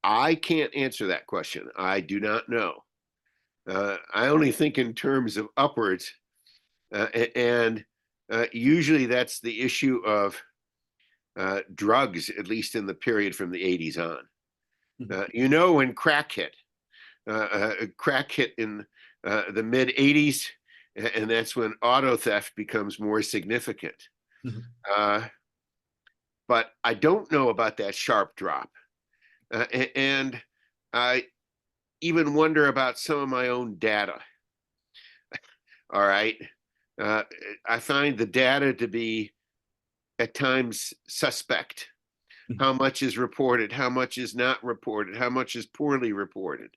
I can't answer that question. I do not know. I only think in terms of upwards, and usually that's the issue of drugs, at least in the period from the 80s on. When crack hit in the mid 80s, and that's when auto theft becomes more significant. But I don't know about that sharp drop. And I even wonder about some of my own data. All right. I find the data to be at times suspect. How much is reported, how much is not reported, how much is poorly reported.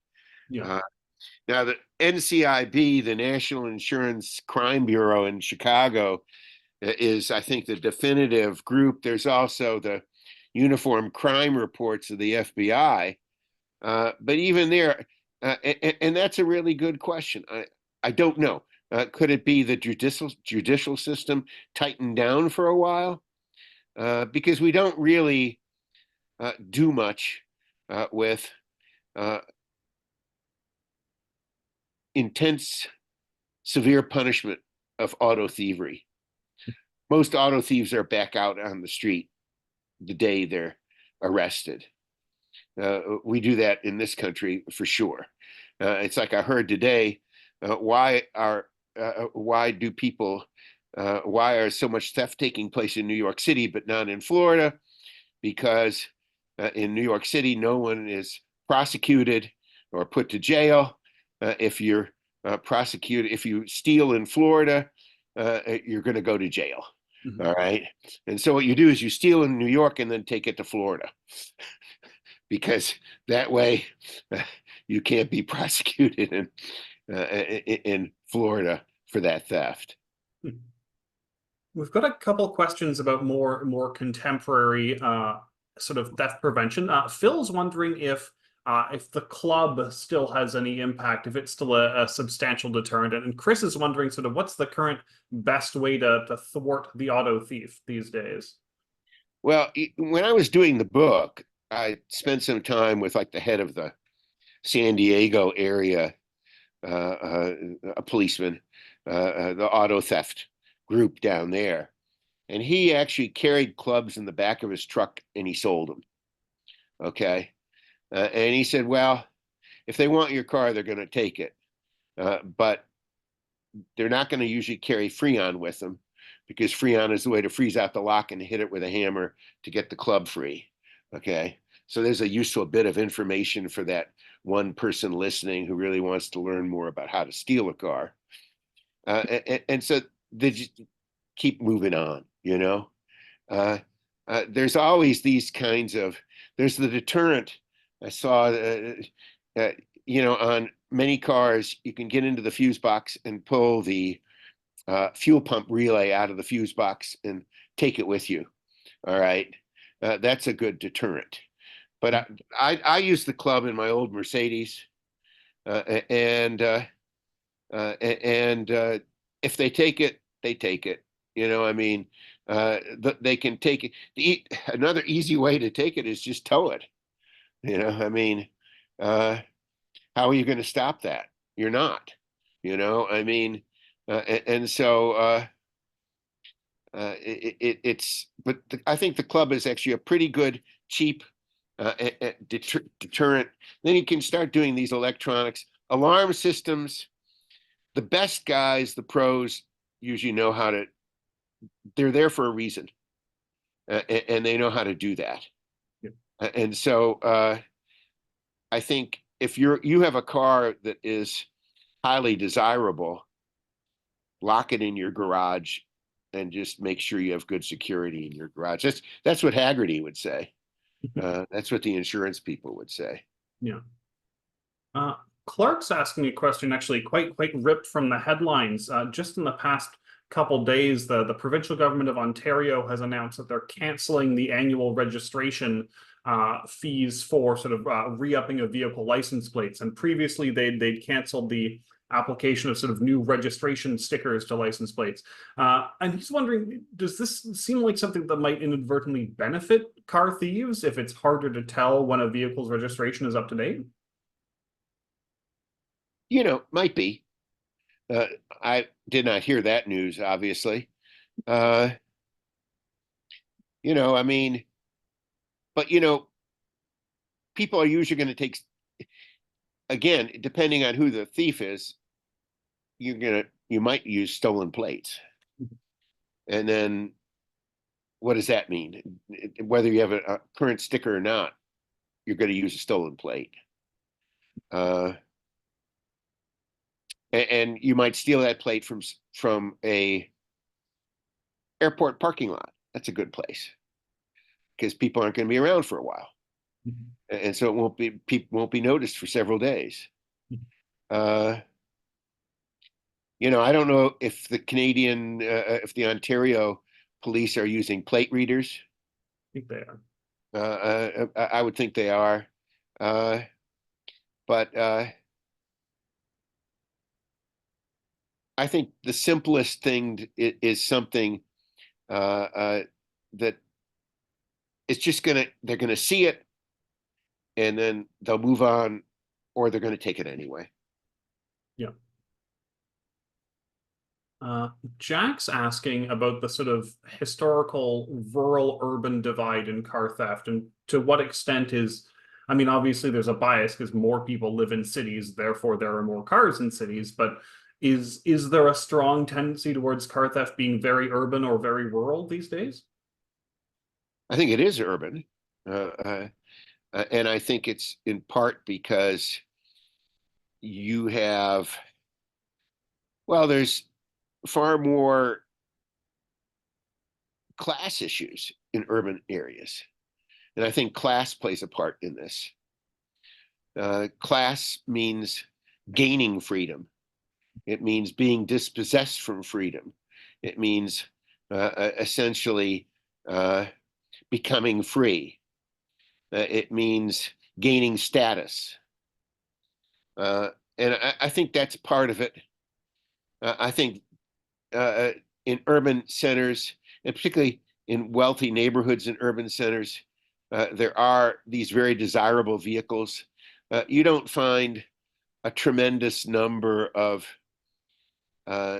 Yeah. Now, the NCIB, the National Insurance Crime Bureau in Chicago, is, I think, the definitive group. There's also the Uniform Crime Reports of the FBI. But even there, and that's a really good question. I don't know. Could it be the judicial system tightened down for a while? Because we don't really do much with intense, severe punishment of auto thievery. Most auto thieves are back out on the street the day they're arrested. We do that in this country for sure. It's like I heard today, why are so much theft taking place in New York City but not in Florida? Because in New York City, no one is prosecuted or put to jail. If you're prosecuted, if you steal in Florida, you're going to go to jail. All right. And so what you do is you steal in New York and then take it to Florida, because that way you can't be prosecuted in Florida for that theft. We've got a couple questions about more contemporary sort of theft prevention. Phil's wondering if the club still has any impact, if it's still a substantial deterrent. And Chris is wondering sort of what's the current best way to thwart the auto thief these days? Well, when I was doing the book, I spent some time with like the head of the San Diego area, a policeman, the auto theft group down there. And he actually carried clubs in the back of his truck and he sold them. Okay. And he said, well, if they want your car, they're going to take it. But they're not going to usually carry Freon with them, because Freon is the way to freeze out the lock and hit it with a hammer to get the club free. Okay. So there's a useful bit of information for that one person listening who really wants to learn more about how to steal a car. And so they just keep moving on, there's always these kinds of, there's the deterrent. I saw, uh, on many cars, you can get into the fuse box and pull the fuel pump relay out of the fuse box and take it with you. All right. That's a good deterrent. But I use the club in my old Mercedes, and if they take it, they take it. I mean, they can take it. Another easy way to take it is just tow it. I mean, how are you going to stop that? You're not. I mean, and so but I think the club is actually a pretty good, cheap deterrent. Then you can start doing these electronics, alarm systems. The best guys, the pros, usually know how to, they're there for a reason, and they know how to do that. Yeah. And so I think if you have a car that is highly desirable, lock it in your garage and just make sure you have good security in your garage. That's what Haggerty would say. That's what the insurance people would say. Yeah. Clark's asking a question actually quite ripped from the headlines. Just in the past couple days, the provincial government of Ontario has announced that they're canceling the annual registration fees for sort of re-upping of vehicle license plates. And previously they'd canceled the application of sort of new registration stickers to license plates. And he's wondering, does this seem like something that might inadvertently benefit car thieves if it's harder to tell when a vehicle's registration is up to date? Might be. I did not hear that news, obviously. I mean, but people are usually going to take, again, depending on who the thief is, you might use stolen plates. And then what does that mean? Whether you have a current sticker or not, you're going to use a stolen plate. And you might steal that plate from a airport parking lot. That's a good place because people aren't going to be around for a while, and so people won't be noticed for several days. I don't know if the if the Ontario police are using plate readers. I think they are. I would think they are, but I think the simplest thing is something that it's just they're gonna see it and then they'll move on, or they're gonna take it anyway. Yeah. Jack's asking about the sort of historical rural-urban divide in car theft, and to what extent I mean, obviously there's a bias because more people live in cities, therefore there are more cars in cities, but is there a strong tendency towards car theft being very urban or very rural these days? I think it is urban, and I think it's in part because you have, well, there's far more class issues in urban areas. And I think class plays a part in this. Class means gaining freedom. It means being dispossessed from freedom. It means essentially becoming free. It means gaining status. And I think that's part of it. I think in urban centers, and particularly in wealthy neighborhoods in urban centers, there are these very desirable vehicles. You don't find a tremendous number of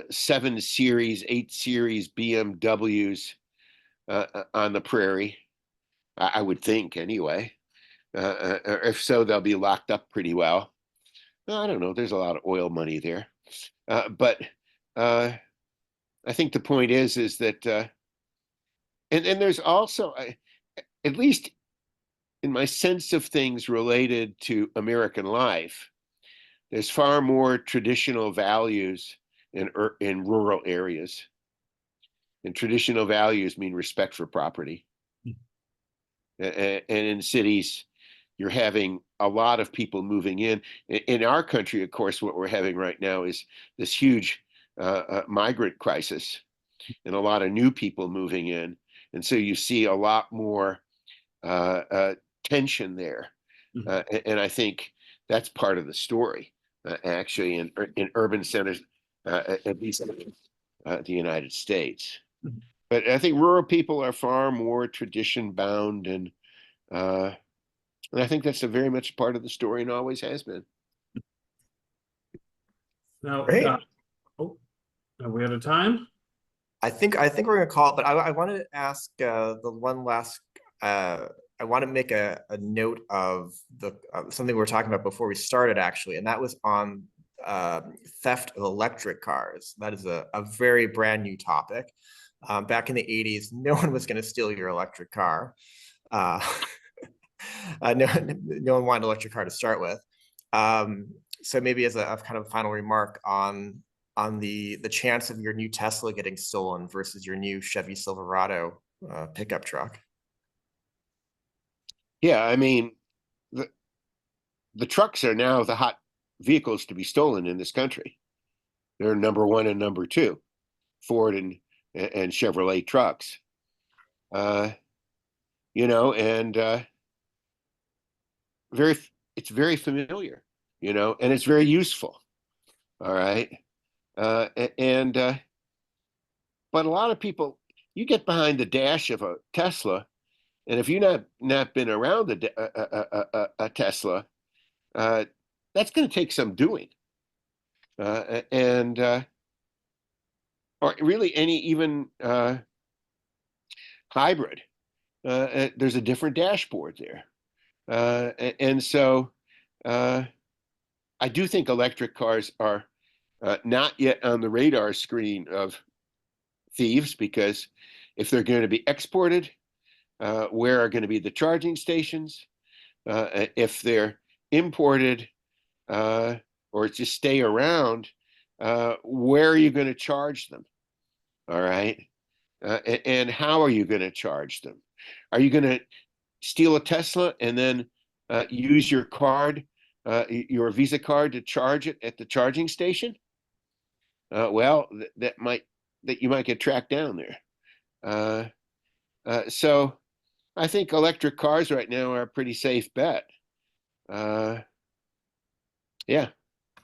7 Series, 8 Series BMWs on the prairie, I would think anyway. Or if so, they'll be locked up pretty well. I don't know. There's a lot of oil money there. But I think the point is that, and there's also, at least in my sense of things related to American life, there's far more traditional values in rural areas. And traditional values mean respect for property. And in cities, you're having a lot of people moving in. In our country, of course, what we're having right now is this huge migrant crisis and a lot of new people moving in. And so you see a lot more tension there. And I think that's part of the story, actually, in urban centers, at least the United States. But I think rural people are far more tradition bound, and I think that's a very much part of the story and always has been. Now, Great. oh, are we out of time? I think we're gonna call it, but I wanted to ask the one last. I want to make a note of the something we were talking about before we started, actually, and that was on theft of electric cars. That is a very brand new topic. Back in the 80s, no one was going to steal your electric car. No one wanted an electric car to start with. So maybe as a kind of final remark on the chance of your new Tesla getting stolen versus your new Chevy Silverado pickup truck. Yeah, I mean, the trucks are now the hot vehicles to be stolen in this country. They're number one and number two, Ford and Chevrolet trucks. You know, and it's very familiar, you know, and it's very useful. All right. And but a lot of people, you get behind the dash of a Tesla, and if you've not been around a Tesla, that's going to take some doing, and or really any even hybrid. There's a different dashboard there, and so I do think electric cars are not yet on the radar screen of thieves, because if they're going to be exported, where are going to be the charging stations? If they're imported or just stay around, where are you going to charge them? All right. And how are you going to charge them? Are you going to steal a Tesla and then use your card, your Visa card, to charge it at the charging station? Well, that you might get tracked down there. So I think electric cars right now are a pretty safe bet. Yeah.